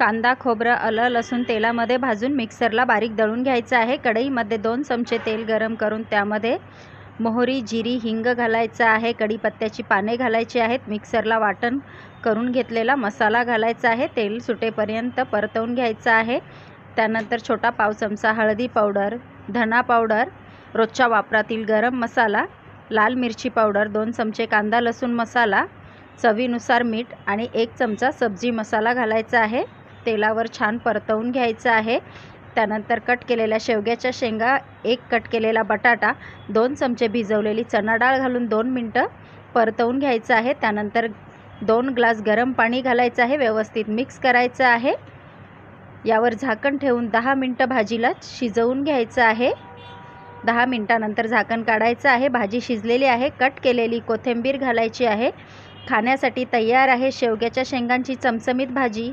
कांदा, खोबरं, आलं, लसूण तेलामध्ये भाजून मिक्सरला बारीक दळून घ्यायचं आहे। कढईमध्ये 2 चमचे तेल गरम करून त्यामध्ये मोहरी, जिरी, हिंग घालायचं आहे। कढीपत्त्याची पाने घालायची आहेत। मिक्सरला वाटण करून घेतलेला मसाला घालायचा आहे। तेल सुटेपर्यंत परतवून घ्यायचं आहे। त्यानंतर छोटा पाव चमचा हळदी पावडर, धना पावडर, रोजच्या वापरातील गरम मसाला, लाल मिरची पावडर, 2 चमचे कांदा लसूण मसाला, चवीनुसार मीठ आणि 1 चमचा सब्जी मसाला घालायचा आहे। तेलावर छान परतवून घ्यायचं आहे। त्यानंतर कट केलेल्या शेवग्याच्या शेंगा, 1 कट केलेला बटाटा, 2 चमचे भिजवलेली चणा डाळ घालून 2 मिनटं परतवून घ्यायचं आहे। त्यानंतर 2 ग्लास गरम पाणी घालायचं आहे। व्यवस्थित मिक्स करायचं आहे। यावर झाकण ठेवून 10 मिनटं भाजीला शिजवून घ्यायचं आहे। 10 मिनटानंतर झाकण काढायचं आहे। भाजी शिजलेली आहे। कट केलेली कोथिंबीर घालायची आहे। खाण्यासाठी तयार आहे शेवग्याच्या शेंगांची चमचमीत भाजी।